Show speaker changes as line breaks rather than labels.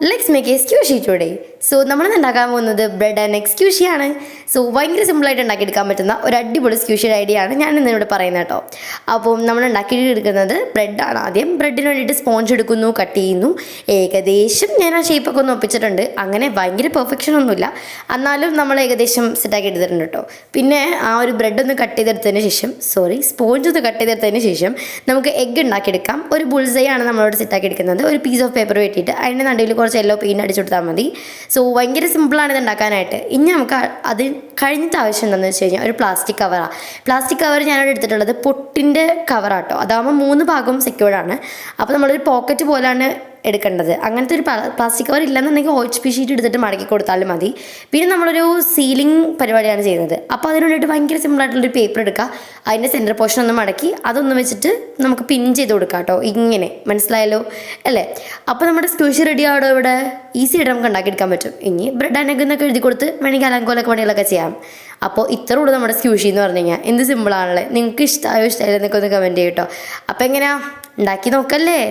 Let's make A squishy today. So നമ്മളിന്ന് ഉണ്ടാക്കാൻ പോകുന്നത് ബ്രെഡ് ആൻഡ് എഗ് സ്ക്യൂഷിയാണ്. സോ ഭയങ്കര സിമ്പിളായിട്ട് ഉണ്ടാക്കിയെടുക്കാൻ പറ്റുന്ന ഒരു അടിപൊളി സ്ക്യൂഷിയുടെ ഐഡിയ ആണ് ഞാൻ ഇന്നിവിടെ പറയുന്നത് കേട്ടോ. അപ്പോൾ നമ്മൾ ഉണ്ടാക്കിയെടുക്കുന്നത് ബ്രെഡാണ്. ആദ്യം ബ്രെഡിന് വേണ്ടിയിട്ട് സ്പോഞ്ച് എടുക്കുന്നു, കട്ട് ചെയ്യുന്നു. ഏകദേശം ഞാൻ ആ ഷേപ്പൊക്കെ ഒന്ന് ഒപ്പിച്ചിട്ടുണ്ട്. അങ്ങനെ ഭയങ്കര പെർഫെക്ഷൻ ഒന്നുമില്ല, എന്നാലും നമ്മൾ ഏകദേശം സെറ്റാക്കി എടുത്തിട്ടുണ്ട് കേട്ടോ. പിന്നെ ആ ഒരു ബ്രെഡ് ഒന്ന് കട്ട് ചെയ്തെടുത്തതിന് ശേഷം സ്പോഞ്ച് ഒന്ന് കട്ട് ചെയ്തെടുത്തതിന് ശേഷം നമുക്ക് എഗ്ഗ് ഉണ്ടാക്കിയെടുക്കാം. ഒരു ബുൾസൈ ആണ് നമ്മളോട് സെറ്റാക്കി എടുക്കുന്നത്. ഒരു പീസ് ഓഫ് പേപ്പർ വെട്ടിയിട്ട് അതിൻ്റെ നടുവിൽ കുറച്ച് യെല്ലോ പെയിൻറ്റ് അടിച്ചു കൊടുത്താൽ മതി. സോ ഭയങ്കര സിമ്പിളാണ് ഇത് ഉണ്ടാക്കാനായിട്ട്. ഇനി നമുക്ക് അത് കഴിഞ്ഞിട്ട് ആവശ്യം എന്താണെന്ന് വെച്ച് കഴിഞ്ഞാൽ ഒരു പ്ലാസ്റ്റിക് കവറാണ്. പ്ലാസ്റ്റിക് കവർ ഞാനിവിടെ എടുത്തിട്ടുള്ളത് പൊട്ടിൻ്റെ കവറാട്ടോ. അതാകുമ്പോൾ 3 ഭാഗവും സെക്യൂർഡാണ്. അപ്പോൾ നമ്മളൊരു പോക്കറ്റ് പോലെയാണ് എടുക്കേണ്ടത്. അങ്ങനത്തെ ഒരു പ്ലാസ്റ്റിക് കവർ ഇല്ലെന്നുണ്ടെങ്കിൽ OHP ഷീറ്റ് എടുത്തിട്ട് മടക്കി കൊടുത്താലും മതി. പിന്നെ നമ്മളൊരു സീലിംഗ് പരിപാടിയാണ് ചെയ്യുന്നത്. അപ്പോൾ അതിന് വേണ്ടിയിട്ട് ഭയങ്കര സിമ്പിളായിട്ടുള്ളൊരു പേപ്പർ എടുക്കുക. അതിൻ്റെ സെൻറ്റർ പോർഷൻ ഒന്ന് മടക്കി അതൊന്ന് വെച്ചിട്ട് നമുക്ക് പിൻ ചെയ്ത് കൊടുക്കാം കേട്ടോ. ഇങ്ങനെ മനസ്സിലായല്ലോ അല്ലേ? അപ്പോൾ നമ്മുടെ സ്ക്യൂഷി റെഡി ആവോ. ഇവിടെ ഈസി ആയിട്ട് നമുക്ക് ഉണ്ടാക്കിയെടുക്കാൻ പറ്റും. ഇനി ബ്രെഡ് ആൻഡ് എഗ് എന്നൊക്കെ എഴുതി കൊടുത്ത് വേണമെങ്കിൽ അലങ്കോലൊക്കെ പണികളൊക്കെ ചെയ്യാം. അപ്പോൾ ഇത്ര ഉള്ളൂ നമ്മുടെ സ്ക്യൂഷി എന്ന് പറഞ്ഞു കഴിഞ്ഞാൽ. എന്ത് സിമ്പിളാണല്ലേ. നിങ്ങൾക്ക് ഇഷ്ടമായോ ഇഷ്ടമായോ എന്നൊക്കെ ഒന്ന് കമൻറ്റ് ചെയ്യും കേട്ടോ. അപ്പോൾ എങ്ങനെയാ ഉണ്ടാക്കി നോക്കല്ലേ.